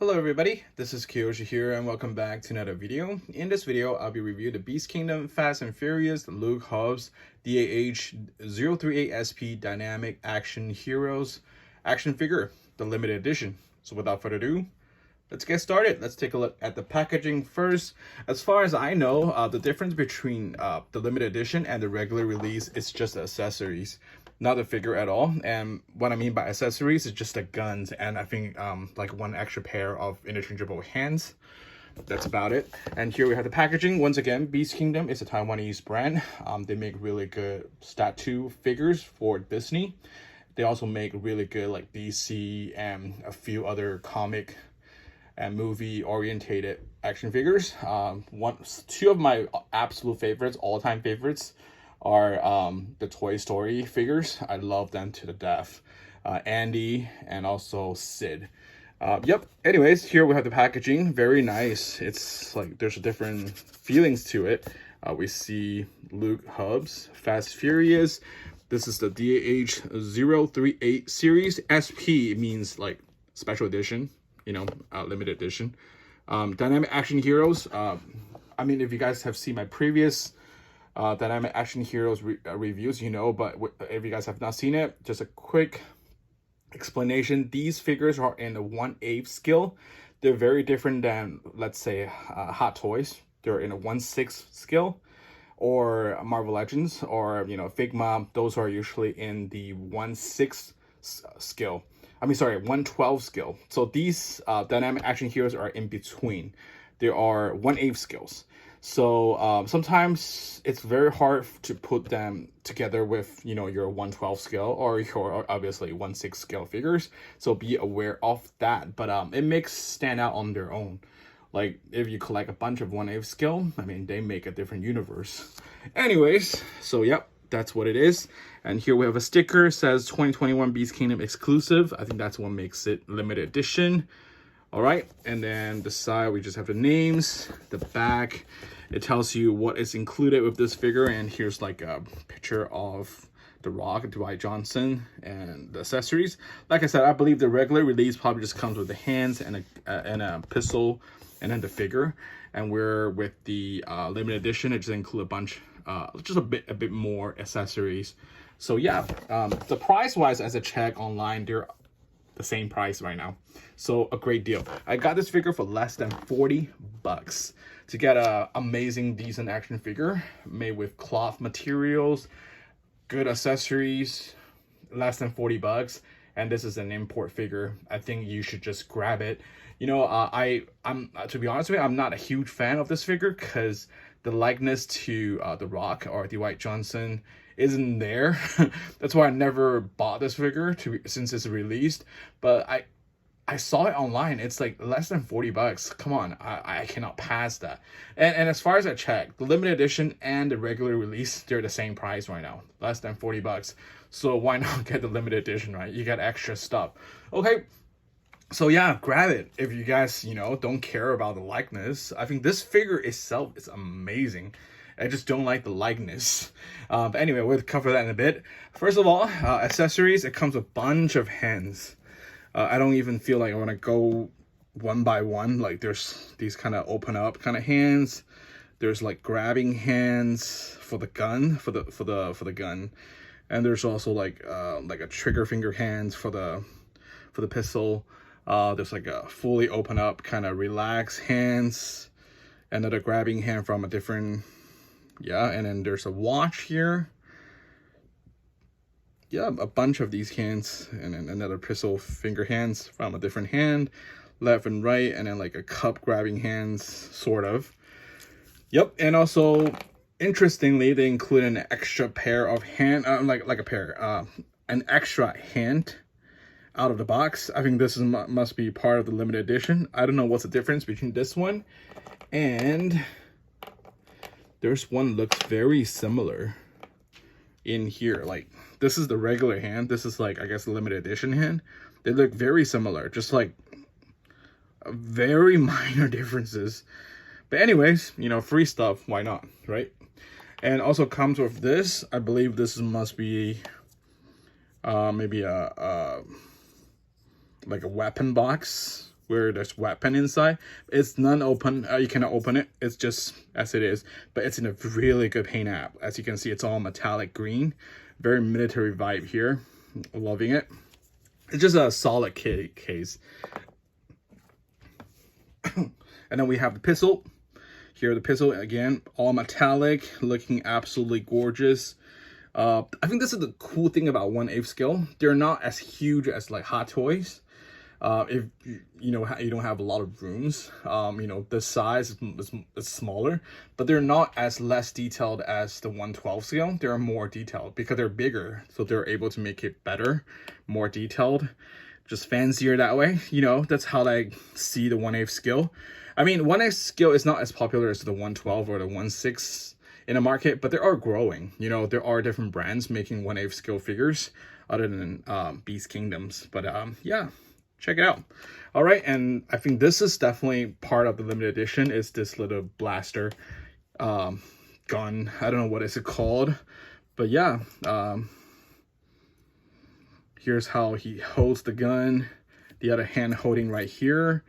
Hello everybody, this is Kyoshi here and welcome back to another video. In this video, I'll be reviewing the Beast Kingdom Fast and Furious Luke Hobbs DAH-038SP Dynamic Action Heroes action figure, the limited edition. So without further ado, let's get started. Let's take a look at the packaging first. As far as I know, the difference between the limited edition and the regular release is just the accessories, not the figure at all. And what I mean by accessories is just the guns and I think like one extra pair of interchangeable hands. That's about it. And here we have the packaging. Once again, Beast Kingdom is a Taiwanese brand. They make really good statue figures for Disney. They also make really good like DC and a few other comic and movie orientated action figures. Two of my absolute favorites, all-time favorites, are the Toy Story figures. I love them to the death. Andy and also Sid. Yep. Anyways, here we have the packaging. Very nice. It's like there's different feelings to it. We see Luke Hobbs, Fast Furious. This is the DAH-038 series. SP means like special edition, you know, limited edition. Dynamic Action Heroes. I mean, if you guys have seen my previous Dynamic Action Heroes reviews, you know, but if you guys have not seen it, just a quick explanation. These figures are in a 1/8 scale. They're very different than, let's say, Hot Toys. They're in a 1/6 scale, or Marvel Legends, or, you know, Figma. Those are usually in the 1/6 scale. I mean, sorry, 1/12 scale. So these Dynamic Action Heroes are in between. They are 1/8 scales. So sometimes it's very hard to put them together with, you know, your 1/12 scale or your obviously 1/6 scale figures. So be aware of that. But it makes stand out on their own. Like if you collect a bunch of 1/8 scale, I mean, they make a different universe. Anyways, so yep, that's what it is. And here we have a sticker. It says 2021 Beast Kingdom exclusive. I think that's what makes it limited edition. All right, and then the side, we just have the names. The back, it tells you what is included with this figure. And here's like a picture of The Rock, Dwight Johnson, and the accessories. Like I said, I believe the regular release probably just comes with the hands and a pistol, and then the figure. And we're with the limited edition. It just includes a bunch, just a bit more accessories. So yeah, the price wise, as I check online, they're the same price right now. So a great deal. I got this figure for less than 40 bucks to get a amazing, decent action figure made with cloth materials, good accessories, less than 40 bucks. And this is an import figure. I think you should just grab it. You know, I'm to be honest with you, I'm not a huge fan of this figure because the likeness to The Rock or Dwight Johnson isn't there. That's why I never bought this figure since it's released. But I saw it online. It's like less than 40 bucks. Come on, I cannot pass that. And as far as I checked, the limited edition and the regular release, they're the same price right now, less than 40 bucks. So why not get the limited edition, right? You get extra stuff. Okay. So yeah, grab it if you guys, you know, don't care about the likeness. I think this figure itself is amazing. I just don't like the likeness. But anyway, we'll cover that in a bit. First of all, accessories. It comes with a bunch of hands. I don't even feel like I want to go one by one. Like there's these kind of open up kind of hands. There's like grabbing hands for the gun, for the gun, and there's also like a trigger finger hands for the pistol. There's like a fully open up kind of relaxed hands, another grabbing hand from a different, yeah, and then there's a watch here. Yeah, a bunch of these hands, and then another pistol finger hands from a different hand, left and right, and then like a cup grabbing hands, sort of. Yep, and also interestingly, they include an extra pair of an extra hand out of the box. I think this must be part of the limited edition. I don't know what's the difference between this one and there's one looks very similar in here. Like this is the regular hand. This is like, I guess, the limited edition hand. They look very similar, just like very minor differences. But anyways, you know, free stuff, why not, right? And also comes with this. I believe this must be maybe a like a weapon box where there's weapon inside. It's non-open. You cannot open it. It's just as it is. But it's in a really good paint app. As you can see, it's all metallic green. Very military vibe here. Loving it. It's just a solid case. And then we have the pistol. Here, the pistol, again, all metallic, looking absolutely gorgeous. I think this is the cool thing about 1/8 scale. They're not as huge as like Hot Toys. If you don't have a lot of rooms, the size is smaller, but they're not as less detailed as the 1/12 scale. They're more detailed because they're bigger, so they're able to make it better, more detailed, just fancier that way. That's how I see the 1/8 scale. I mean, 1/8 scale is not as popular as the 1/12 or the 1/6 in the market, but they are growing. There are different brands making 1/8 scale figures other than Beast Kingdoms. But yeah, check it out. All right, and I think this is definitely part of the limited edition. Is this little blaster gun? I don't know what it's called, but yeah. Here's how he holds the gun. The other hand holding right here,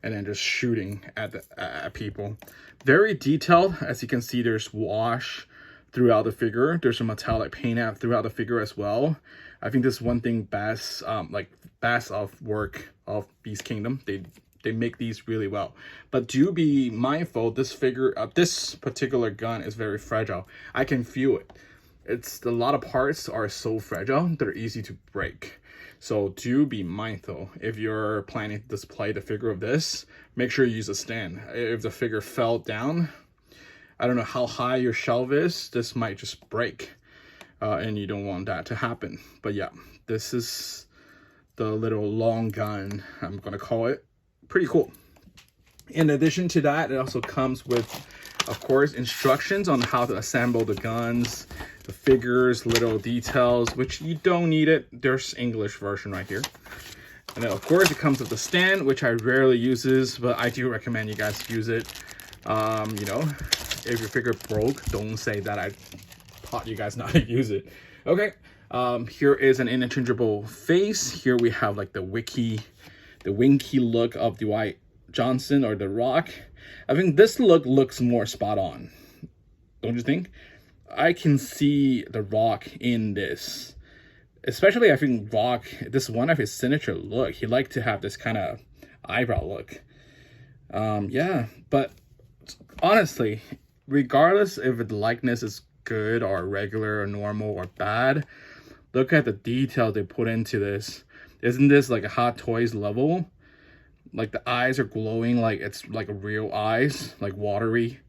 and then just shooting at people. Very detailed. As you can see, there's wash throughout the figure. There's a metallic paint app throughout the figure as well. I think this is one thing best of work of Beast Kingdom. They make these really well. But do be mindful, this figure, this particular gun is very fragile. I can feel it. A lot of parts are so fragile, they're easy to break. So do be mindful. If you're planning to display the figure of this, make sure you use a stand. If the figure fell down, I don't know how high your shelf is, this might just break. And you don't want that to happen. But yeah, this is the little long gun, I'm gonna call it. Pretty cool. In addition to that, it also comes with, of course, instructions on how to assemble the guns, the figures, little details, which you don't need it. There's English version right here. And then, of course, it comes with the stand, which I rarely uses, but I do recommend you guys use it. If your figure broke, don't say that I taught you guys not to use it. Okay, here is an interchangeable face. Here we have like the winky look of Dwight Johnson or The Rock. I think this look looks more spot on, don't you think? I can see The Rock in this. Especially, I think Rock, this is one of his signature look. He liked to have this kind of eyebrow look. Yeah, but honestly, regardless if the likeness is good or regular or normal or bad, look at the detail they put into this. Isn't this like a Hot Toys level? Like the eyes are glowing like it's like real eyes, like watery.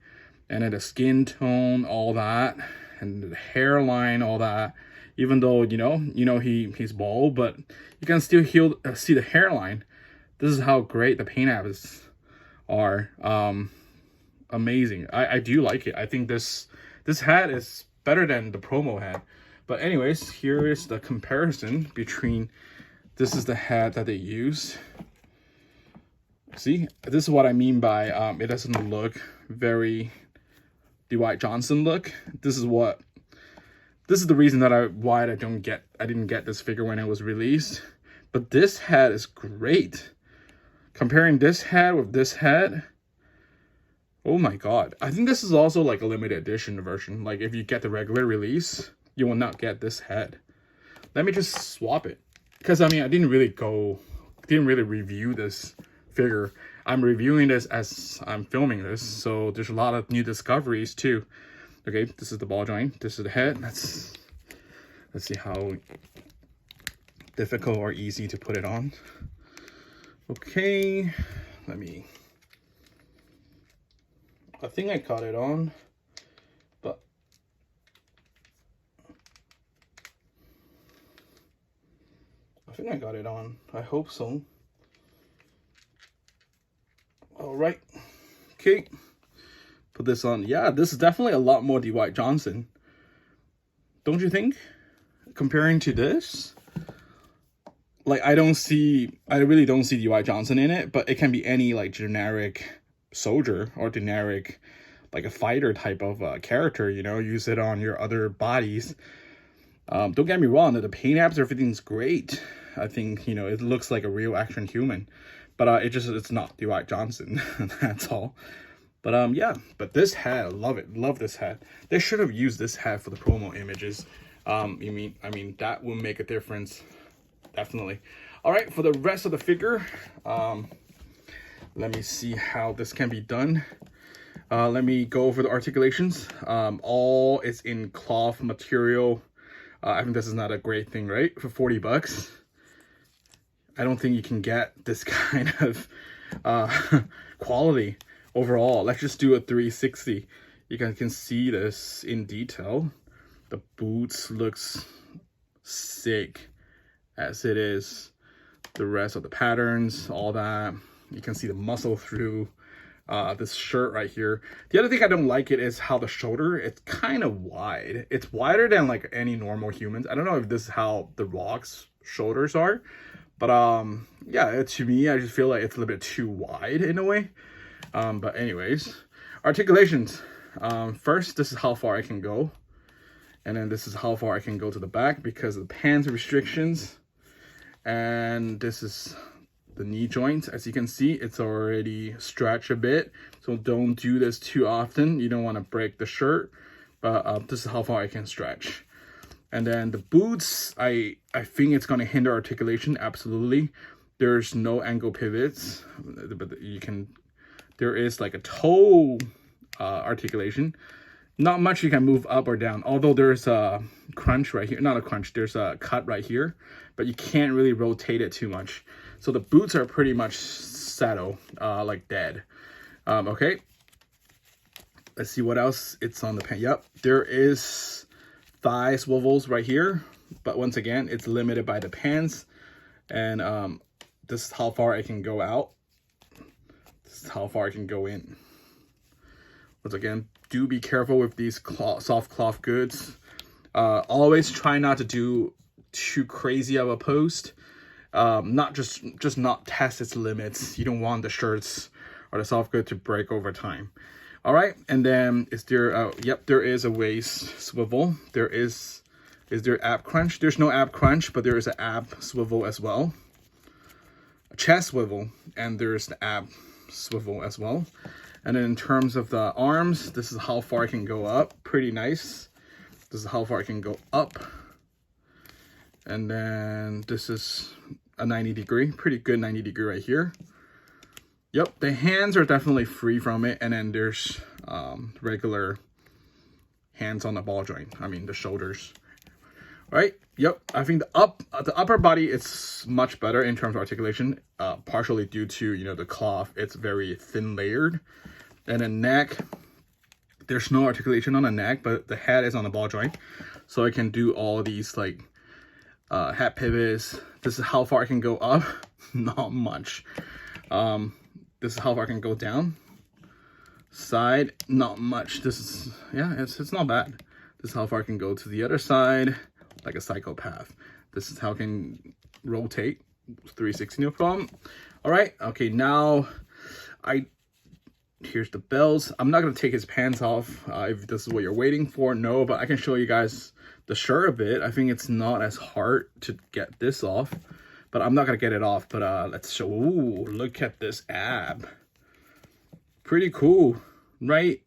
And then the skin tone, all that, and the hairline, all that. Even though he's bald, but you can still see the hairline. This is how great the paint apps are. Amazing. I do like it. I think this hat is better than the promo hat. But anyways, here is the comparison between. This is the hat that they use. See, this is what I mean by it doesn't look very Dwight Johnson look. This is the reason that why I didn't get this figure when it was released. But this hat is great. Comparing this hat with this hat, oh my god. I think this is also like a limited edition version. Like if you get the regular release, you will not get this hat. Let me just swap it. Because I mean, I didn't really review this figure. I'm reviewing this as I'm filming this, so there's a lot of new discoveries too. Okay, this is the ball joint, this is the head. Let's see how difficult or easy to put it on. Okay, I think I got it on, but I think I got it on. I hope so. All right, okay, put this on. Yeah, this is definitely a lot more Dwight Johnson, don't you think? Comparing to this, like I really don't see Dwight Johnson in it, but it can be any like generic soldier or generic like a fighter type of character, use it on your other bodies. Don't get me wrong, the paint apps, everything's great. I think, it looks like a real action human. But it's not Dwight Johnson. That's all. But yeah, but this hat, love it, love this hat. They should have used this hat for the promo images. I mean that will make a difference, definitely. All right, for the rest of the figure, let me see how this can be done. Let me go over the articulations. All is in cloth material. I think this is not a great thing, right? For 40 bucks. I don't think you can get this kind of quality overall. Let's just do a 360. You guys can see this in detail. The boots looks sick as it is. The rest of the patterns, all that. You can see the muscle through this shirt right here. The other thing I don't like it is how the shoulder, it's kind of wide. It's wider than like any normal humans. I don't know if this is how the Rock's shoulders are, but yeah, to me, I just feel like it's a little bit too wide in a way. But anyways, articulations. First, this is how far I can go. And then this is how far I can go to the back because of the pants restrictions. And this is the knee joint. As you can see, it's already stretched a bit. So don't do this too often. You don't want to break the shirt. But this is how far I can stretch. And then the boots, I think it's going to hinder articulation. Absolutely. There's no angle pivots. But you can... There is like a toe articulation. Not much you can move up or down. Although there's a crunch right here. Not a crunch. There's a cut right here. But you can't really rotate it too much. So the boots are pretty much saddle, like dead. Okay. Let's see what else it's on the pant. Yep. There is thigh swivels right here. But once again, it's limited by the pants. And this is how far I can go out. How far I can go in. Once again, do be careful with these soft cloth goods. Always try not to do too crazy of a post. Not just not test its limits. You don't want the shirts or the soft good to break over time. All right, and then is there? Yep, there is a waist swivel. Is there ab crunch? There's no ab crunch, but there is an ab swivel as well. A chest swivel, and there's the ab swivel as well. And then in terms of the arms, this is how far I can go up. Pretty nice. This is how far I can go up. And then this is a 90 degree, pretty good 90 degree right here. Yep, the hands are definitely free from it. And then there's regular hands on the ball joint. I mean the shoulders. Right? Yep, I think the upper body is much better in terms of articulation, partially due to, you know, the cloth. It's very thin layered. And then neck, there's no articulation on the neck, but the head is on the ball joint. So I can do all these like hat pivots. This is how far I can go up. Not much. This is how far I can go down. Side, not much. This is, yeah, it's not bad. This is how far I can go to the other side. Like a psychopath. This is how I can rotate 360, no problem. All right, okay, now here's the bells. I'm not gonna take his pants off if this is what you're waiting for. No, but I can show you guys the shirt a bit. I think it's not as hard to get this off, but I'm not gonna get it off. But let's show. Ooh, look at this ab. Pretty cool, right?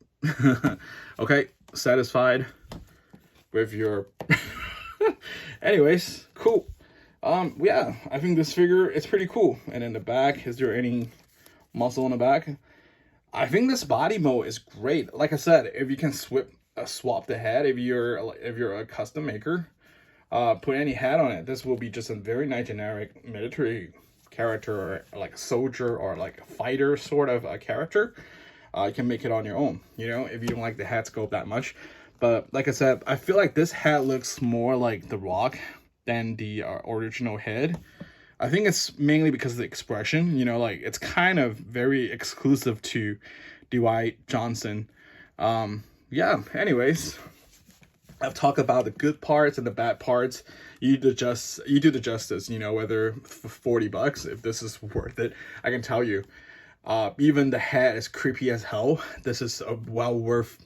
Okay, satisfied with your anyways, cool. Yeah, I think this figure is pretty cool. And in the back, is there any muscle in the back? I think this body mode is great. Like I said, if you can swap the head, if you're a custom maker, put any head on it, this will be just a very nice generic military character, or like a soldier, or like a fighter sort of a character. You can make it on your own, you know, if you don't like the head sculpt that much. But like I said, I feel like this hat looks more like The Rock than the original head. I think it's mainly because of the expression, you know, like it's kind of very exclusive to Dwight Johnson. Yeah, anyways, I've talked about the good parts and the bad parts. You do the justice, you know, whether for 40 bucks, if this is worth it. I can tell you, even the head is creepy as hell. This is a well worth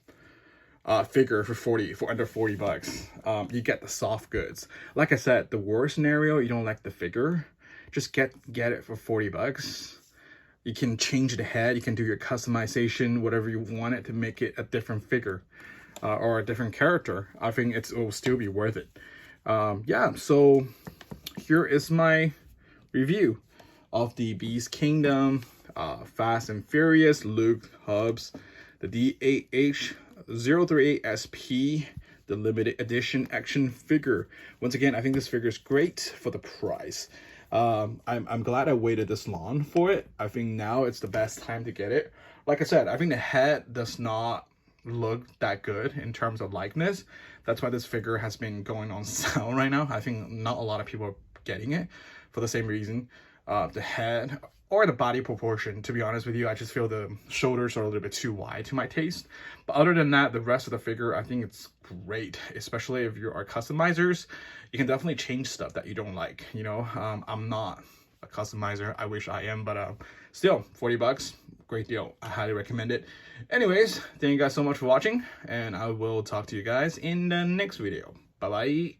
figure for under 40 bucks. You get the soft goods. Like I said, the worst scenario, you don't like the figure, just get it for 40 bucks. You can change the head, you can do your customization, whatever you want it to make it a different figure or a different character. I think it will still be worth it. Yeah, so here is my review of the Beast Kingdom Fast and Furious Luke Hobbs, the DAH-038SP, the limited edition action figure. Once again, I think this figure is great for the price. I'm glad I waited this long for it. I think now it's the best time to get it. Like I said, I think the head does not look that good in terms of likeness. That's why this figure has been going on sale right now. I think not a lot of people are getting it for the same reason. The head or the body proportion, to be honest with you, I just feel the shoulders are a little bit too wide to my taste. But other than that, the rest of the figure, I think it's great, especially if you are customizers. You can definitely change stuff that you don't like, you know. I'm not a customizer. I wish I am, but still, 40 bucks, great deal. I highly recommend it. Anyways, thank you guys so much for watching, and I will talk to you guys in the next video. Bye-bye.